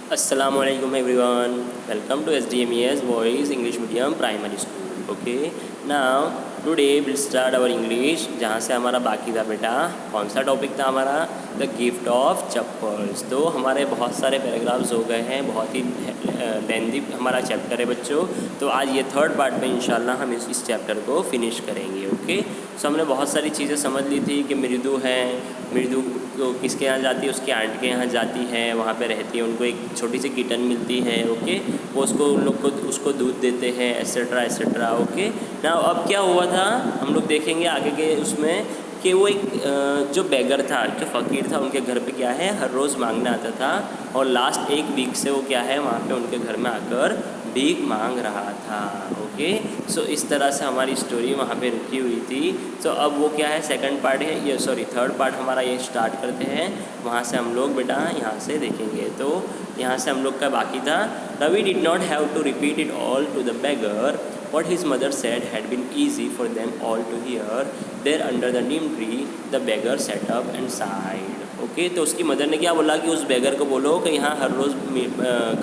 Assalamualaikum everyone. Welcome to SDMES Boys English Medium Primary School. Okay. Now today we'll start our English. जहाँ से हमारा बाकी था बेटा, कौन सा टॉपिक था हमारा? The gift of chappals. तो हमारे बहुत सारे पैराग्राफ्स हो गए हैं, बहुत ही लेंदी हमारा चैप्टर है बच्चों. तो आज ये थर्ड पार्ट में इंशाल्लाह हम इस चैप्टर को फिनिश करेंगे. ओके. सो हमने बहुत सारी चीज़ें समझ ली थी कि मृदु है, मृदु तो किसके यहाँ जाती है, उसके आंट के यहाँ जाती है, वहाँ पे रहती है, उनको एक छोटी सी किटन मिलती है. ओके. वो उसको उन लोग को उसको दूध देते हैं, एसेट्रा एसेट्रा. ओके. ना अब क्या हुआ था हम लोग देखेंगे आगे के उसमें कि वो एक जो बेगर था, जो फ़कीर था, उनके घर पे क्या है हर रोज़ मांगने आता था और लास्ट एक वीक से वो क्या है वहाँ पे उनके घर में आकर भीख मांग रहा था. ओके. सो इस तरह से हमारी स्टोरी वहाँ पे रुकी हुई थी. सो अब वो क्या है सेकंड पार्ट है ये, सॉरी थर्ड पार्ट हमारा ये स्टार्ट करते हैं. वहाँ से हम लोग बेटा यहाँ से देखेंगे. तो यहाँ से हम लोग का बाकी था. Ravi did not have to repeat it all to the beggar. What his mother said had been easy for them all to hear. There under the neem tree, the beggar sat up and sighed. Okay. तो उसकी mother ने क्या बोला कि उस बेगर को बोलो कि यहाँ हर रोज़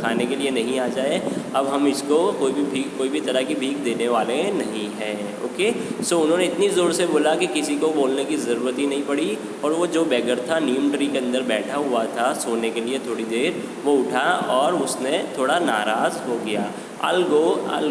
खाने के लिए नहीं आ जाए. अब हम इसको कोई भी तरह की भीख देने वाले नहीं हैं. ओके. सो उन्होंने इतनी ज़ोर से बोला कि किसी को बोलने की ज़रूरत ही नहीं पड़ी. और वो जो बेगर था नीम ट्री के अंदर बैठा हुआ था सोने के लिए थोड़ी देर, वो उठा और उसने थोड़ा नाराज़ हो गया. I'll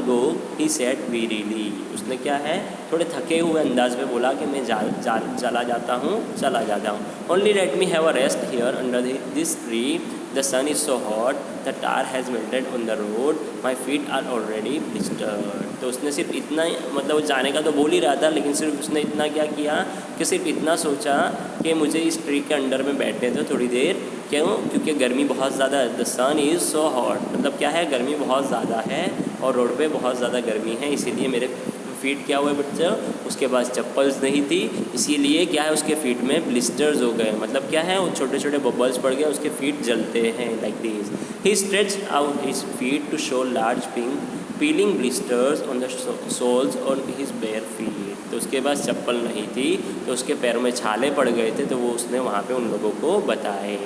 go, he said wearily. उसने क्या है थोड़े थके हुए अंदाज में बोला कि मैं चला जाता हूँ. Only let me have a rest here under this tree. The sun is so hot, the tar has melted on the road, my feet are already blistered. तो उसने सिर्फ इतना मतलब जाने का तो बोल ही रहा था, लेकिन सिर्फ उसने इतना क्या किया कि सिर्फ इतना सोचा कि मुझे इस ट्री के अंडर में बैठने दो थोड़ी देर. क्यों? क्योंकि गर्मी बहुत ज़्यादा है. The sun is so hot, मतलब क्या है गर्मी बहुत ज़्यादा है और रोड पे बहुत ज़्यादा गर्मी है, इसीलिए मेरे फीट क्या हुए बच्चा, उसके पास चप्पल्स नहीं थी, इसीलिए क्या है उसके फीट में ब्लिस्टर्स हो गए. मतलब क्या है वो छोटे छोटे बबल्स पड़ गए, उसके फीट जलते हैं like this. He stretched out his feet to show large pink peeling blisters on the soles on his bare feet. तो उसके पास चप्पल नहीं थी, तो उसके पैरों में छाले पड़ गए थे, तो वो उसने वहाँ पे उन लोगों को बताए.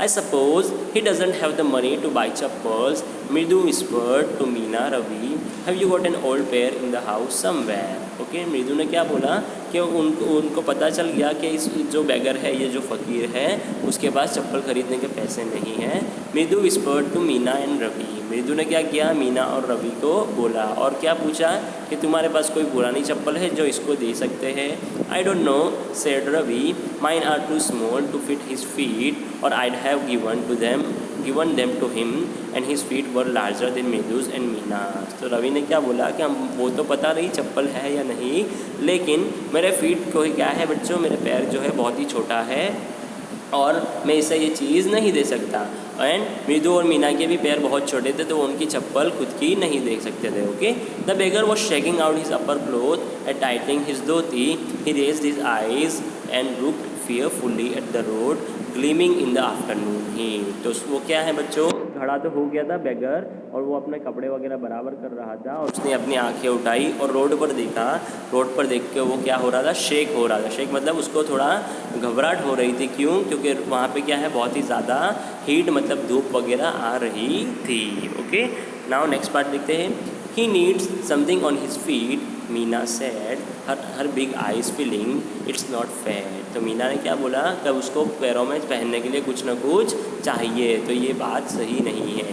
I suppose he doesn't have the money to buy chappals. Mridu whispered to Meena Ravi, have you got an old pair in the house somewhere? Okay. मृदु ने क्या बोला कि उनको पता चल गया कि इस जो बेगर है, ये जो फ़कीर है, उसके पास चप्पल ख़रीदने के पैसे नहीं हैं. Mridu whispered to Meena and Ravi. Mridu ने क्या किया मीना और रवि को बोला और क्या पूछा कि तुम्हारे पास कोई पुरानी चप्पल है जो इसको दे सकते हैं. I don't know said Ravi, mine are too small to fit his feet और I'd have given them to him and his feet were larger than Mridu's and Meena's. तो रवि ने क्या बोला कि हम वो तो पता नहीं चप्पल है या नहीं, लेकिन मेरे फीट को क्या है बच्चों, मेरे पैर जो है बहुत ही छोटा है और मैं इसे ये चीज़ नहीं दे सकता. एंड मृदु और मीना के भी पैर बहुत छोटे थे, तो वो उनकी चप्पल खुद की नहीं देख सकते थे. Okay. The beggar was shaking out his upper cloth and tightening his dhoti. He raised his eyes and looked fearfully at the road gleaming in the afternoon heat. तो वो क्या है बच्चों, खड़ा तो हो गया था बेगर और वो अपने कपड़े वगैरह बराबर कर रहा था और उसने अपनी आंखें उठाई और रोड पर देखा. रोड पर देख के वो क्या हो रहा था, शेक हो रहा था. शेक मतलब उसको थोड़ा घबराहट हो रही थी. क्यों? क्योंकि वहाँ पे क्या है बहुत ही ज़्यादा हीट मतलब धूप वगैरह आ रही थी. ओके. नाउ नेक्स्ट पार्ट देखते हैं. He needs something on his feet, Meena said, her big eyes filling. It's not fair. तो मीना ने क्या बोला कि उसको पैरों में पहनने के लिए कुछ ना कुछ चाहिए, तो ये बात सही नहीं है.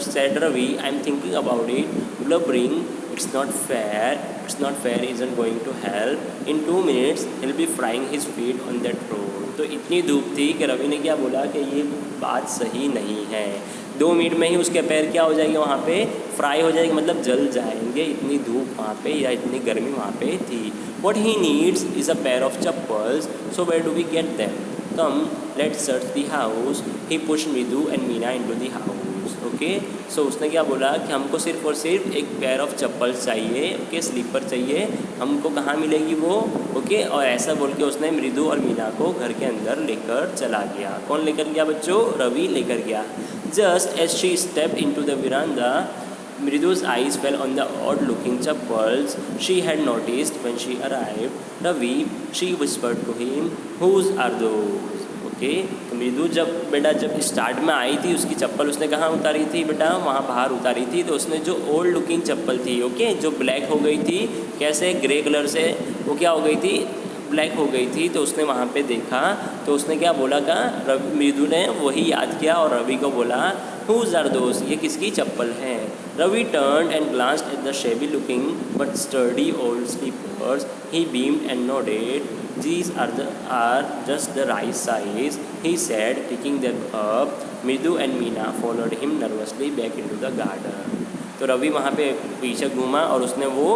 Said Ravi, I'm thinking about it, blubbering. It's not fair isn't going to help. In 2 minutes, he'll be frying his feet on that road. तो इतनी धूप थी कि रवि ने क्या बोला कि ये बात सही नहीं है. 2 मिनट में ही उसके पैर क्या हो जाएंगे, वहाँ पे फ्राई हो जाएंगे, मतलब जल जाएंगे. इतनी धूप वहाँ पे या इतनी गर्मी वहाँ पे थी. What he needs is a pair of chappals. So where do we get them? Come, let's search the house. He pushed Mridu and Meena into the house. Okay. So उसने क्या बोला कि हमको सिर्फ और सिर्फ एक पेयर ऑफ चप्पल चाहिए. ओके. स्लीपर चाहिए. हमको कहाँ मिलेगी वो? ओके. और ऐसा बोल के उसने मृदु और मीना को घर के अंदर लेकर चला गया. कौन लेकर गया बच्चों? रवि लेकर गया. Just as she stepped into the veranda, Mridu's eyes fell on the odd-looking chappals she had noticed when she arrived. Ravi, she whispered to him, whose are those? Okay. तो मृदु जब स्टार्ट में आई थी, उसकी चप्पल उसने कहाँ उतारी थी बेटा, वहाँ बाहर उतारी थी। तो उसने जो ओल्ड लुकिंग चप्पल थी, ओके, जो ब्लैक हो गई थी, कैसे ग्रे कलर से वो क्या हो गई थी, ब्लैक हो गई थी। तो उसने वहाँ पे देखा, तो उसने क्या बोला का, मृदु ने वही याद किया और रवि को बोला, हुज आर दोस, ये किसकी चप्पल है। Ravi turned and glanced at the shabby looking but sturdy old slippers, he beamed and nodded, these are just the right size, he said, picking them up. Mridu and Meena followed him nervously back into the garden. तो रवि वहाँ पे पीछे घूमा और उसने वो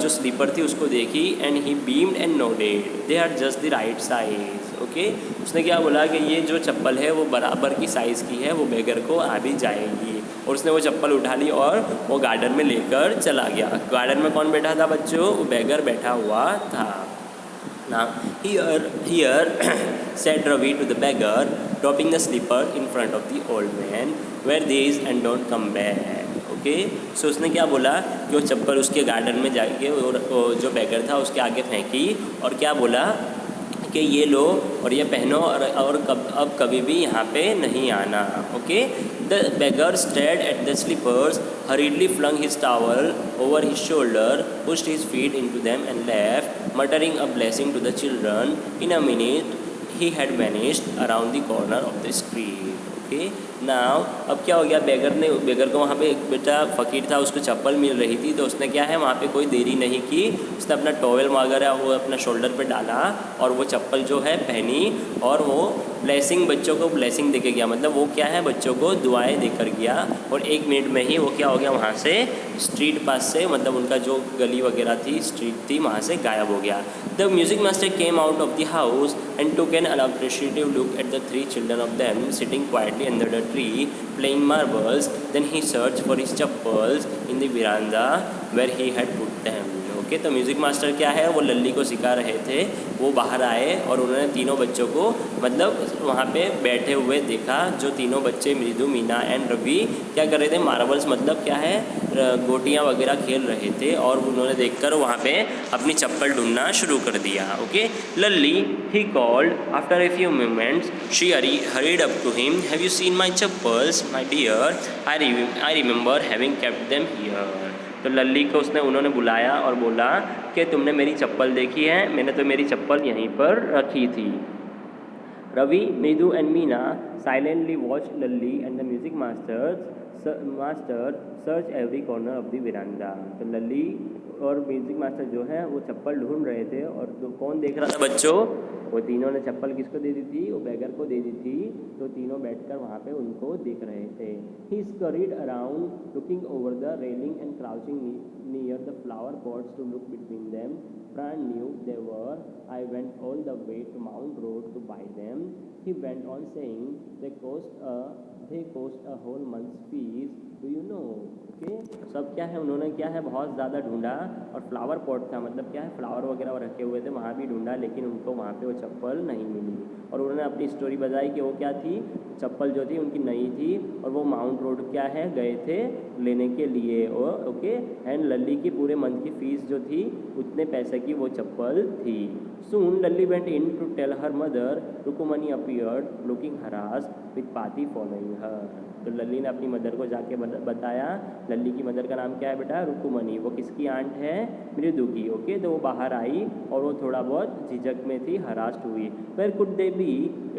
जो sleeper थी उसको देखी, and he beamed and nodded, they are just the right size, okay. उसने क्या बोला कि ये जो चप्पल है वो बराबर की साइज़ की है, वो बेगर को आ भी जाएगी। और उसने वो चप्पल उठा ली और वो गार्डन में लेकर चला गया। गार्डन में कौन बैठा था बच्चों, वो बेगर बैठा हुआ था। Now here said Ravi to the beggar, dropping the slipper in front of the old man, wear these and don't come back. Okay, so उसने क्या बोला कि वो चप्पल उसके गार्डन में जाके वो जो बेगर था उसके आगे फेंकी और क्या बोला कि ये लो और ये पहनो और अब कभी भी यहाँ पे नहीं आना। Okay, the beggar stared at the slippers, hurriedly flung his towel over his shoulder, pushed his feet into them and left, muttering a blessing to the children. In a minute he had vanished around the corner of the street. Okay, now अब क्या हो गया, बेगर को वहाँ पे एक बेटा फ़कीर था, उसको चप्पल मिल रही थी। तो उसने क्या है, वहाँ पे कोई देरी नहीं की, उसने अपना टॉवेल वगैरह वो अपना शोल्डर पे डाला और वो चप्पल जो है पहनी और वो ब्लेसिंग, बच्चों को ब्लेसिंग देके गया। मतलब वो क्या है, बच्चों को दुआएं देकर गया। और 1 मिनट में ही वो क्या हो गया, वहाँ से स्ट्रीट पास से, मतलब उनका जो गली वगैरह थी, स्ट्रीट थी, वहाँ से गायब हो गया। The music master came out of the house and took an appreciative look at the 3 children of them sitting quietly under the tree playing marbles. Then he searched for his chappals in the veranda where he had put them. Okay, तो music master क्या है, वो लल्ली को सिखा रहे थे। वो बाहर आए और उन्होंने तीनों बच्चों को मतलब वहाँ पे बैठे हुए देखा। जो तीनों बच्चे मृदु, मीना एंड रवि क्या कर रहे थे, मार्बल्स मतलब क्या है, गोटियाँ वगैरह खेल रहे थे। और उन्होंने देखकर वहाँ पे अपनी चप्पल ढूंढना शुरू कर दिया। Okay, Lalli, he called after a few moments, she hurried up to him, have you seen my chappals my dear, I remember having kept them here. तो लल्ली को उन्होंने बुलाया और बोला कि तुमने मेरी चप्पल देखी है, मैंने तो मेरी चप्पल यहीं पर रखी थी। रवि, मृदु and Meena silently watch Lalli and the music master search every corner of the veranda. तो लल्ली और म्यूजिक मास्टर जो है वो चप्पल ढूंढ रहे थे। और तो कौन देख रहा था बच्चों, वो तीनों ने चप्पल किसको दे दी थी, वो बेगर को दे दी थी। तो तीनों बैठकर वहाँ पे उनको देख रहे थे। He scurried around looking over the railing and crouching near the flower pots to look between them, brand new they were. I went all the way to Mount Road to buy them. He went on saying, they cost a whole month's fees. Do you know? Okay, सब क्या है, उन्होंने क्या है, बहुत ज़्यादा ढूंढा। और फ्लावर पॉट था, मतलब क्या है, फ्लावर वगैरह रखे हुए थे, वहाँ भी ढूंढा, लेकिन उनको वहाँ पे वो चप्पल नहीं मिली। और उन्होंने अपनी स्टोरी बताई कि वो क्या थी, चप्पल जो थी उनकी नई थी और वो माउंट रोड क्या है गए थे लेने के लिए। ओके, एंड लल्ली की पूरे मंथ की फ़ीस जो थी उतने पैसे की वो चप्पल थी। Soon Lally went in to tell her mother. Rukumani appeared, looking harassed, with Pati following her. तो लल्ली ने अपनी मदर को जाके बताया। लल्ली की मदर का नाम क्या है बेटा, रुकुमनी। वो किसकी आंट है, मृदु की। ओके, तो वो बाहर आई और वो थोड़ा बहुत झिझक में थी, हरास्ट हुई। Where could they be?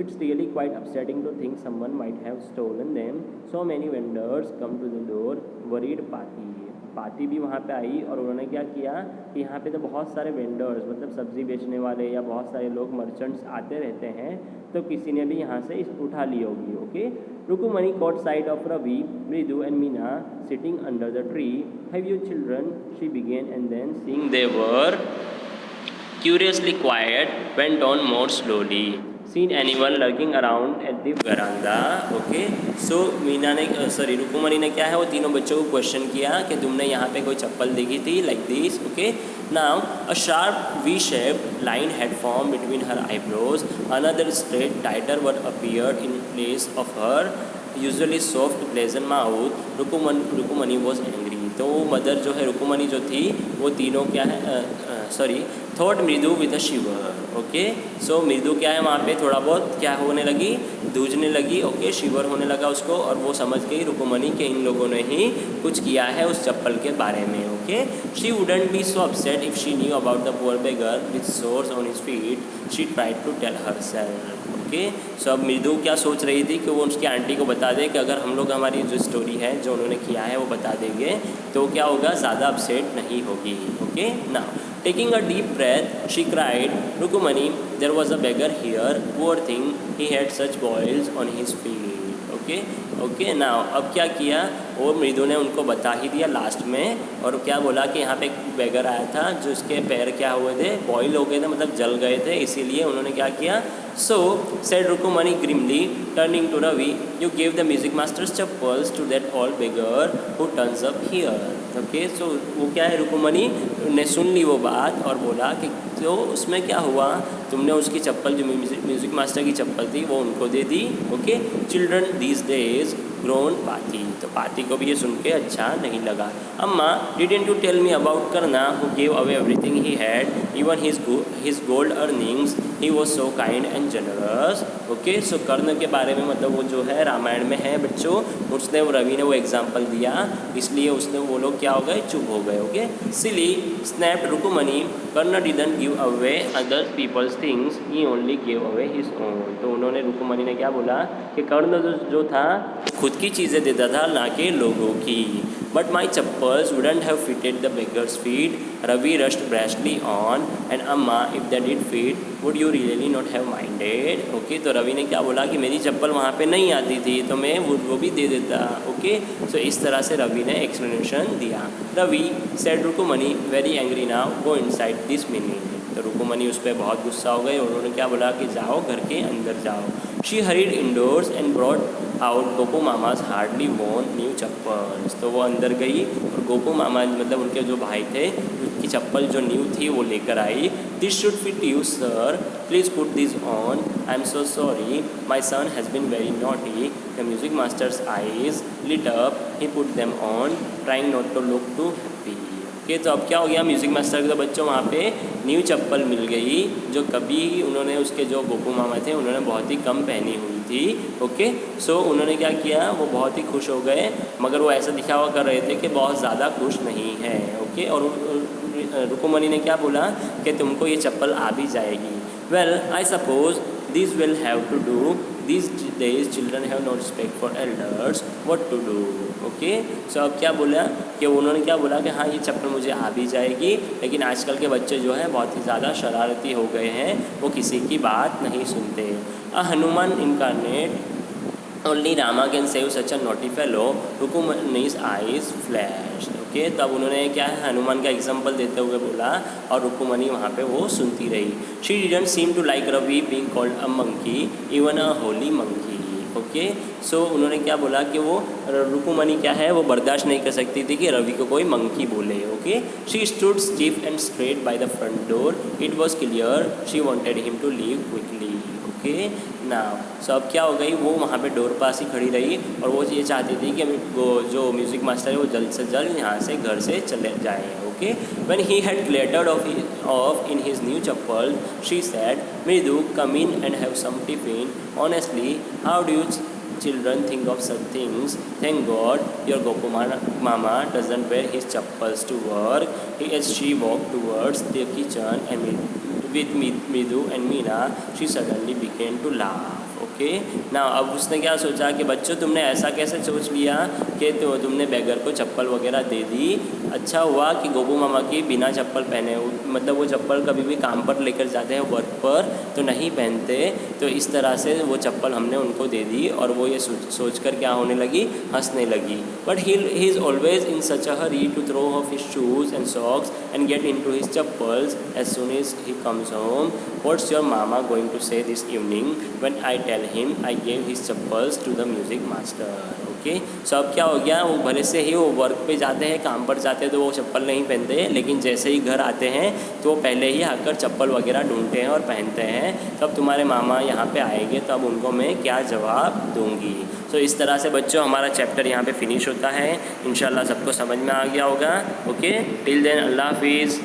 It's really quite upsetting to think someone might have stolen them. So many vendors come to the door, worried Pati. पाती भी वहाँ पे आई और उन्होंने क्या किया कि यहाँ पे तो बहुत सारे वेंडर्स, मतलब सब्ज़ी बेचने वाले या बहुत सारे लोग मर्चेंट्स आते रहते हैं, तो किसी ने भी यहाँ से उठा ली होगी। Okay, Rukmini caught sight of Ravi, Mridu and Meena sitting under the tree. Have you children? She began, and then seeing they were curiously quiet, went on more slowly. Seen anyone lurking around at the veranda? Okay, so Meena ने रुकुमनी ने क्या है, वो तीनों बच्चों को question किया कि तुमने यहाँ पे कोई चप्पल देखी थी, like this. Okay, now a sharp V shape line had form between her eyebrows, another straight tighter one appeared in place of her usually soft pleasant mouth. Rukmini was angry. तो वो मदर जो है, रुकुमनी जो थी, वो तीनों क्या है, थॉट मृदु विद अ शिवर। ओके, सो मृदु क्या है वहाँ पे थोड़ा बहुत क्या होने लगी, धूजने लगी। ओके, शिवर होने लगा उसको, और वो समझ गई रुकुमनी के इन लोगों ने ही कुछ किया है उस चप्पल के बारे में। Okay, she wouldn't be so upset if she knew about the poor beggar with sores on his feet, she tried to tell herself. Okay, so अब मृदु क्या सोच रही थी कि वो उसकी आंटी को बता दे कि अगर हम लोग हमारी जो स्टोरी है जो उन्होंने किया है वो बता देंगे तो क्या होगा, ज़्यादा अपसेट नहीं होगी। Okay, now taking a deep breath, she cried, Rukumani, there was a beggar here. Poor thing, he had such boils on his feet. Okay okay, now अब क्या किया, वो मृदु ने उनको बता ही दिया लास्ट में, और क्या बोला कि यहाँ पे एक बेगर आया था जो उसके पैर क्या हुए थे, बॉयल हो गए थे, मतलब जल गए थे, इसीलिए उन्होंने क्या किया। So said Rukmini grimly turning to Ravi, you give the music master's chappals to that all beggar who turns up here. Okay, so वो क्या है, रुकुमनी ने सुन ली वो बात और बोला कि तो उसमें क्या हुआ, तुमने उसकी चप्पल जो म्यूज़िक मास्टर की चप्पल थी वो उनको दे दी। Okay, children these days grown Paati, तो पाती को भी ये सुन के अच्छा नहीं लगा। Amma didn't you tell me about Karna who give away everything he had, even his gold earnings, he was so kind and generous. Okay, so Karna के बारे में मतलब वो जो है रामायण में है बच्चों, उसने वो रवि ने वो एग्जाम्पल दिया, इसलिए उसने वो लोग क्या हो गए, चुप हो गए। Okay, silly snapped Rukmini, Karna didn't give away other people's things, he only give away his own. तो उन्होंने रुकुमनी ने क्या बोला कि कर्ण जो था खुद की चीज़ें देता था, ना कि लोगों की। But my chappals wouldn't have fitted the beggar's feet, Ravi rushed brashly on, and Amma if they did fit would you really not have minded. Okay, तो रवि ने क्या बोला कि मेरी चप्पल वहाँ पे नहीं आती थी तो मैं वो भी दे देता। ओके, सो इस तरह से रवि ने एक्सप्लेनेशन दिया। Ravi said Rukmini very angry now, go inside this meaning. तो रुकुमनी उस पर बहुत गुस्सा हो गई और उन्होंने क्या बोला कि जाओ घर के अंदर जाओ। She hurried indoors and brought out Gopu mama's hardly worn new chappals. तो वो अंदर गई और गोपू मामा मतलब उनके जो भाई थे उनकी चप्पल जो न्यू थी वो लेकर आई। This should fit you sir, please put this on, I am so sorry, my son has been very naughty. The music master's eyes lit up, he put them on, trying not to look too happy. Okay, तो अब क्या हो गया, music master के तो बच्चों वहाँ पे न्यू चप्पल मिल गई जो कभी उन्होंने उसके जो गोपू मामा थे उन्होंने बहुत ही कम पहनी हुई थी। ओके, सो उन्होंने क्या किया, वो बहुत ही खुश हो गए, मगर वो ऐसा दिखावा कर रहे थे कि बहुत ज़्यादा खुश नहीं है। ओके, और रुकुमनी ने क्या बोला कि तुमको ये चप्पल आ भी जाएगी। Well I suppose this will have to do, these days children have no respect for elders, what to do। Okay, so अब क्या बोला कि उन्होंने क्या बोला कि हाँ ये चप्पल मुझे आ भी जाएगी, लेकिन आजकल के बच्चे जो हैं बहुत ही ज़्यादा शरारती हो गए हैं, वो किसी की बात नहीं सुनते। A Hanuman incarnate only Rama can save such a naughty fellow, रुकुमनी's eyes flashed। ओके, तब उन्होंने क्या है हनुमान का एग्जाम्पल देते हुए बोला और रुकुमनी वहाँ पे वो सुनती रही। She didn't seem to like Ravi being called a monkey, even a holy monkey. Okay, so उन्होंने क्या बोला कि वो रुकुमनी क्या है वो बर्दाश्त नहीं कर सकती थी कि रवि को कोई मंकी बोले। Okay, she stood stiff and straight by the front door, it was clear she wanted him to leave quickly. Okay, now so अब क्या हो गई, वो वहाँ पे डोर पास ही खड़ी रही और वो ये चाहती थी कि वो जो म्यूज़िक मास्टर है वो जल्द से जल्द यहाँ से घर से चले जाए। Okay, when he had clattered off in his new chappal, she said, Mridu come in and have some tiffin, honestly how do you children think of such things? Thank God your Gopu mama doesn't wear his chappals to work. As she walked towards the kitchen and with Mridhu and Meena, she suddenly began to laugh। Okay, ना अब उसने क्या सोचा कि बच्चों तुमने ऐसा कैसे सोच लिया कि तो तुमने बेगर को चप्पल वगैरह दे दी। अच्छा हुआ कि गोपू मामा की बिना चप्पल पहने, मतलब वो चप्पल कभी भी काम पर लेकर जाते हैं वर्क पर तो नहीं पहनते, तो इस तरह से वो चप्पल हमने उनको दे दी और वो ये सोच कर क्या होने लगी, हंसने लगी। But he is always in such a hurry to throw off his shoes and socks and get in to his chappals as soon as he comes home. What's your mama going to say this evening when I tell him I gave his chappals to the music master। Okay, so अब क्या हो गया, वो भले से ही वो work पे जाते हैं, काम पर जाते हैं तो वो चप्पल नहीं पहनते, लेकिन जैसे ही घर आते हैं तो वो पहले ही आकर चप्पल वगैरह ढूंढते हैं और पहनते हैं। तब तुम्हारे मामा यहाँ पे आएंगे तब उनको मैं क्या जवाब दूँगी। सो इस तरह से बच्चों हमारा चैप्टर यहाँ पे फिनिश होता है। इंशाल्लाह सबको समझ में आ गया होगा। ओके, टिल देन अल्लाह हाफिज़।